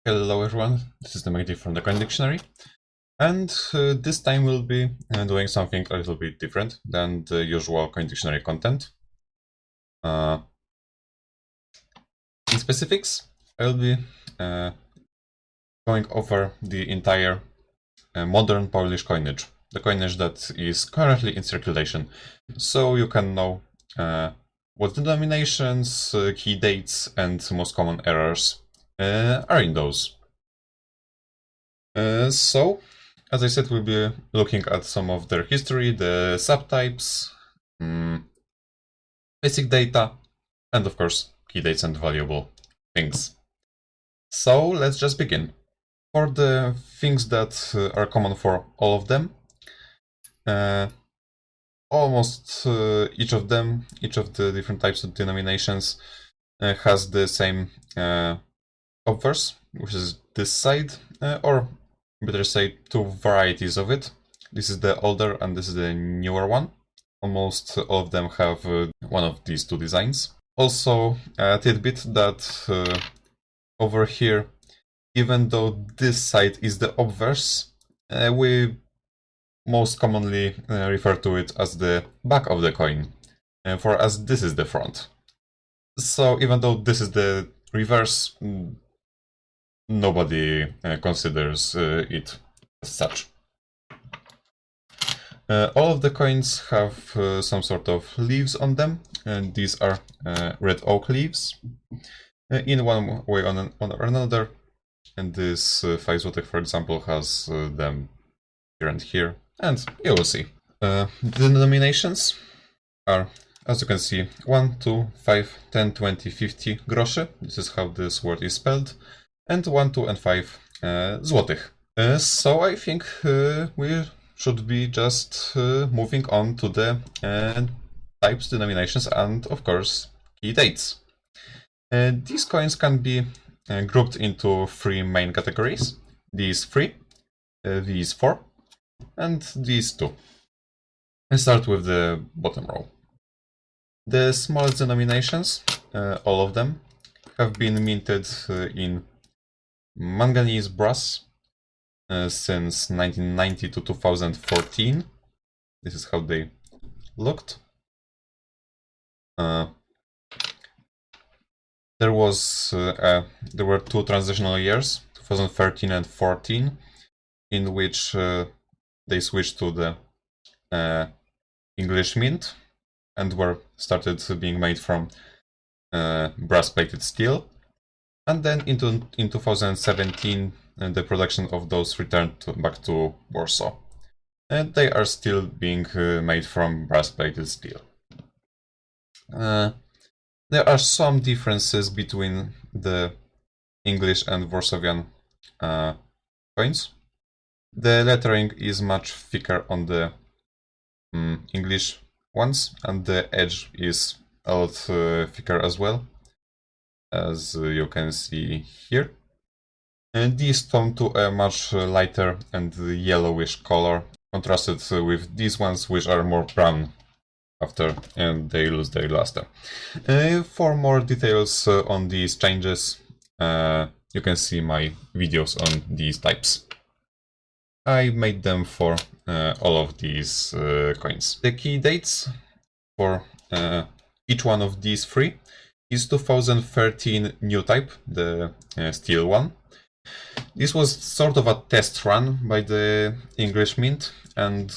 Hello everyone, this is TomekD from the Coin Dictionary, and this time we'll be doing something a little bit different than the usual Coin Dictionary content. In specifics, I'll be going over the entire modern Polish coinage, the coinage that is currently in circulation, so you can know what denominations, key dates, and most common errors are in those. So, as I said, we'll be looking at some of their history, the subtypes, basic data, and of course, key dates and valuable things. So, let's just begin. For the things that are common for all of them, almost each of the different types of denominations has the same obverse, which is this side, or better say two varieties of it. This is the older and this is the newer one. Almost all of them have one of these two designs. Also, a tidbit that over here, even though this side is the obverse, we most commonly refer to it as the back of the coin, for as this is the front. So even though this is the reverse, nobody considers it as such. All of the coins have some sort of leaves on them, and these are red oak leaves in one way or another. And this 5 złotych, for example, has them here and here, and you will see. The denominations are, as you can see, 1, 2, 5, 10, 20, 50 groszy. This is how this word is spelled. And 1, 2, and 5 złotych. So I think we should be just moving on to the types, denominations, and of course key dates. These coins can be grouped into 3 main categories. These 3, these 4, and these 2. Let's start with the bottom row. The smallest denominations, all of them, have been minted in manganese brass since 1990 to 2014. This is how they looked. There were 2 transitional years, 2013 and 14, in which they switched to the English mint and were started being made from brass-plated steel. And then in 2017, the production of those returned back to Warsaw. And they are still being made from brass-plated steel. There are some differences between the English and Warsavian coins. The lettering is much thicker on the English ones, and the edge is a lot thicker as well, as you can see here. And these tone to a much lighter and yellowish color, contrasted with these ones, which are more brown after and they lose their luster. For more details on these changes, you can see my videos on these types. I made them for all of these coins. The key dates for each one of these 3 is 2013 new type, the steel one. This was sort of a test run by the English mint, and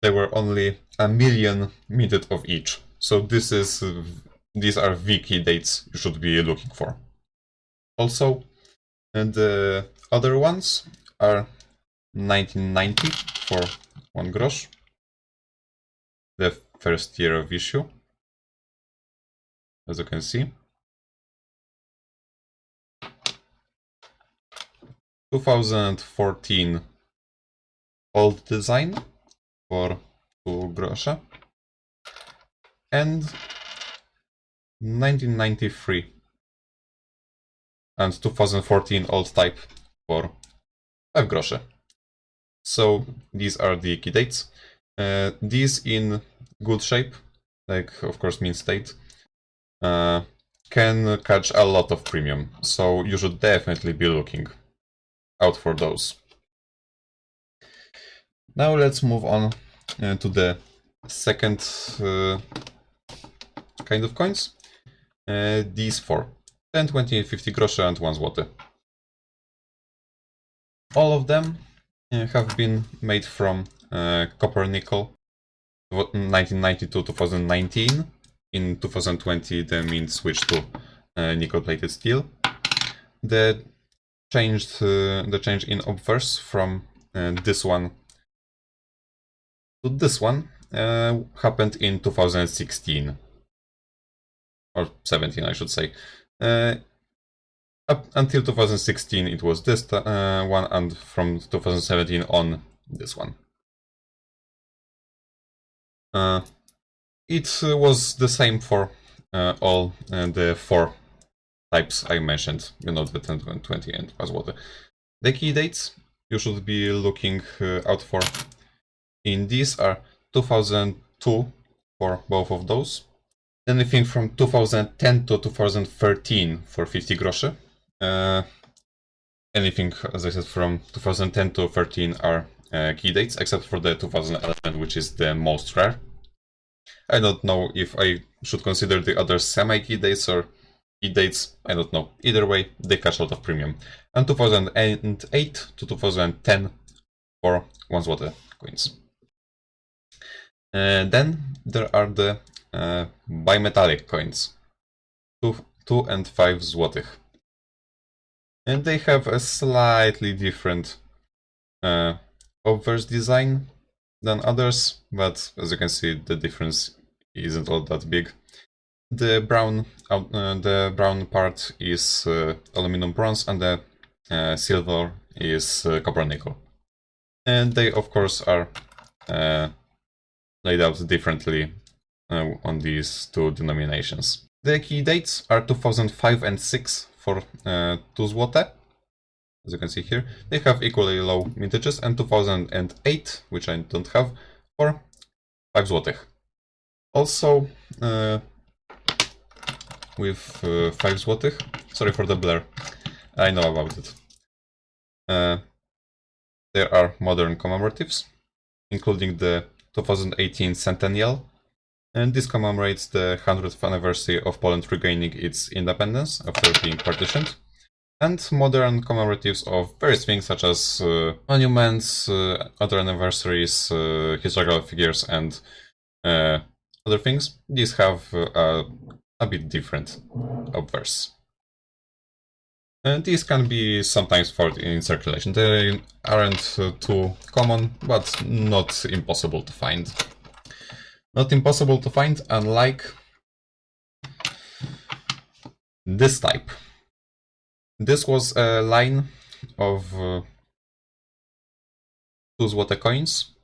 there were only 1 million minted of each. So these are the key dates you should be looking for. Also, the other ones are 1990 for 1 grosz, the first year of issue, as you can see. 2014 old design for 2 grosze, and 1993 and 2014 old type for 5 grosze. So these are the key dates. These in good shape, like of course mint state. can catch a lot of premium, so you should definitely be looking out for those. Now let's move on to the second kind of coins. These four: 10, 20, 50 groszy and 1 złoty. All of them have been made from copper nickel 1990 to 2019. In 2020 the mint switched to nickel plated steel. The change in obverse from this one to this one happened in 2016 or 17, I should say. Up until 2016 it was this one, and from 2017 on this one. It was the same for all the four types I mentioned, you know, the 10, 20 and 1 złoty. The key dates you should be looking out for in these are 2002 for both of those. Anything from 2010 to 2013 for 50 groszy. Anything, as I said, from 2010 to 13 are key dates, except for the 2011, which is the most rare. I don't know if I should consider the other semi-key dates or key dates. I don't know. Either way, they catch a lot of premium. And 2008 to 2010 for 1 złoty coins. Then there are the bimetallic coins, 2 and 5 złotych. And they have a slightly different obverse design than others, but as you can see, the difference isn't all that big. The brown part is aluminum bronze, and the silver is copper nickel. And they, of course, are laid out differently on these two denominations. The key dates are 2005 and 6 for 2 złote. As you can see here, they have equally low mintages, and 2008, which I don't have, for 5 złotych. Also, with 5 złotych, sorry for the blur, I know about it. There are modern commemoratives, including the 2018 Centennial, and this commemorates the 100th anniversary of Poland regaining its independence after being partitioned. And modern commemoratives of various things such as monuments, other anniversaries, historical figures, and other things. These have a bit different obverse. And these can be sometimes found in circulation. They aren't too common, but not impossible to find. Not impossible to find, unlike this type. This was a line of 2 złote coins,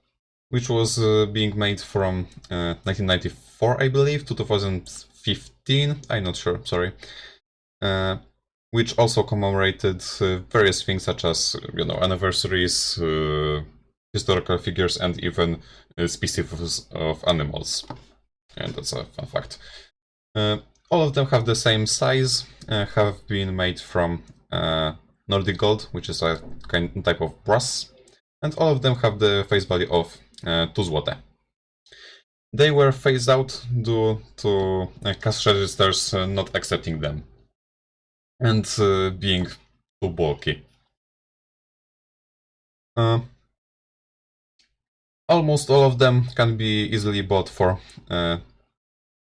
which was being made from 1994, I believe, to 2015. I'm not sure, sorry. Which also commemorated various things such as, you know, anniversaries, historical figures, and even species of animals. And that's a fun fact. All of them have the same size, have been made from Nordic gold, which is a type of brass, and all of them have the face value of 2 złote. They were phased out due to cash registers not accepting them and being too bulky. Almost all of them can be easily bought for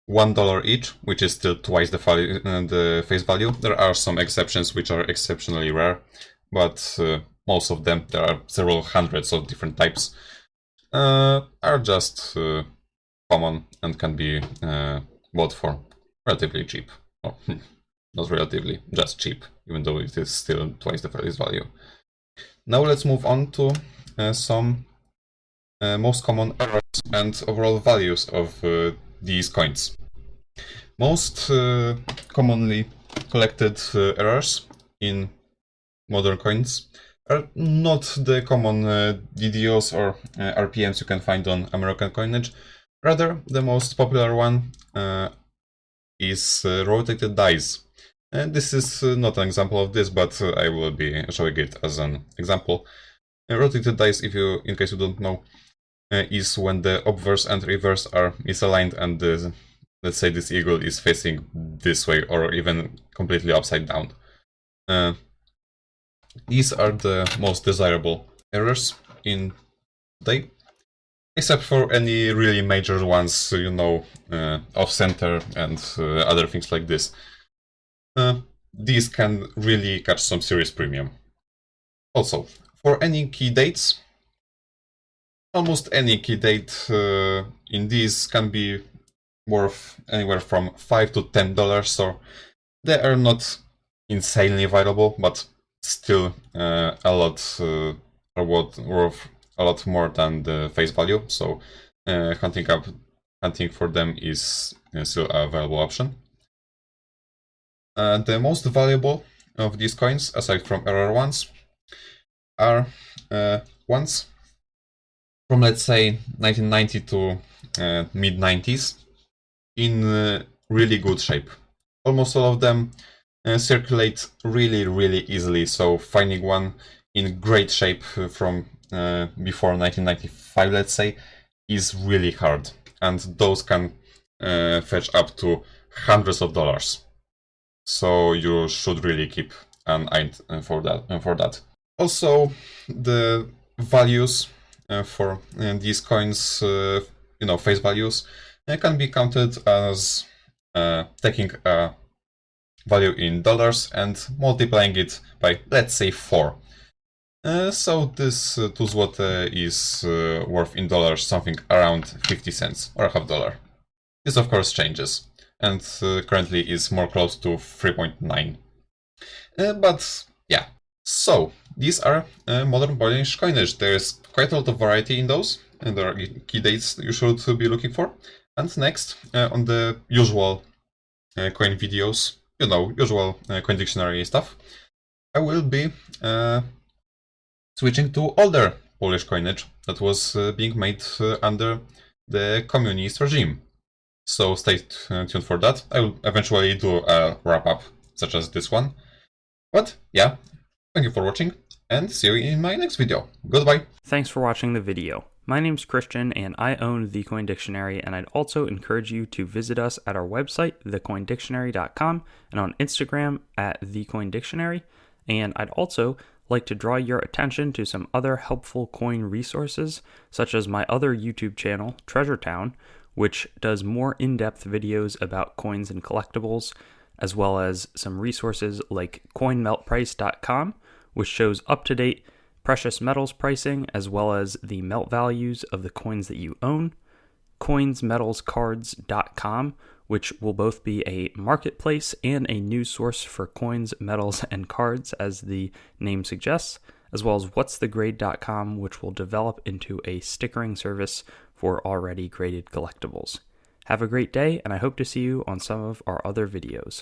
$1 each, which is still twice the face value. There are some exceptions which are exceptionally rare, but most of them, there are several hundreds of different types, are just common and can be bought for relatively cheap. Oh, not relatively, just cheap, even though it is still twice the face value. Now let's move on to some most common errors and overall values of these coins. Most commonly collected errors in modern coins are not the common DDOs or RPMs you can find on American Coinage. Rather, the most popular one is rotated dice. And this is not an example of this, but I will be showing it as an example. Rotated dice, in case you don't know, is when the obverse and reverse are misaligned and let's say this eagle is facing this way or even completely upside down. These are the most desirable errors in today, except for any really major ones, you know, off-center and other things like this. These can really catch some serious premium. Also, for any key dates, almost any key date in these can be worth anywhere from $5 to $10, so they are not insanely valuable, but still a lot are worth a lot more than the face value. So hunting for them is still a valuable option. The most valuable of these coins, aside from error ones, are ones from, let's say, 1990 to mid-90s in really good shape. Almost all of them circulate really easily, so finding one in great shape from before 1995, let's say, is really hard, and those can fetch up to hundreds of dollars. So you should really keep an eye for that. Also, the values for these coins, you know, face values, can be counted as taking a value in dollars and multiplying it by, let's say, 4. So this 2 zł is worth in dollars something around 50 cents or $0.50. This of course changes, and currently is more close to 3.9. But yeah, so these are modern Polish coinage. There is quite a lot of variety in those, and there are key dates you should be looking for. And next, on the usual coin videos, you know, usual coin dictionary stuff, I will be switching to older Polish coinage that was being made under the communist regime. So stay tuned for that. I will eventually do a wrap-up such as this one. But yeah, thank you for watching, and see you in my next video. Goodbye! Thanks for watching the video. My name's Christian, and I own The Coin Dictionary, and I'd also encourage you to visit us at our website, thecoindictionary.com, and on Instagram at thecoindictionary. And I'd also like to draw your attention to some other helpful coin resources, such as my other YouTube channel, Treasure Town, which does more in-depth videos about coins and collectibles, as well as some resources like coinmeltprice.com, which shows up-to-date precious metals pricing, as well as the melt values of the coins that you own, coinsmetalscards.com, which will both be a marketplace and a news source for coins, metals, and cards, as the name suggests, as well as whatsthegrade.com, which will develop into a stickering service for already graded collectibles. Have a great day, and I hope to see you on some of our other videos.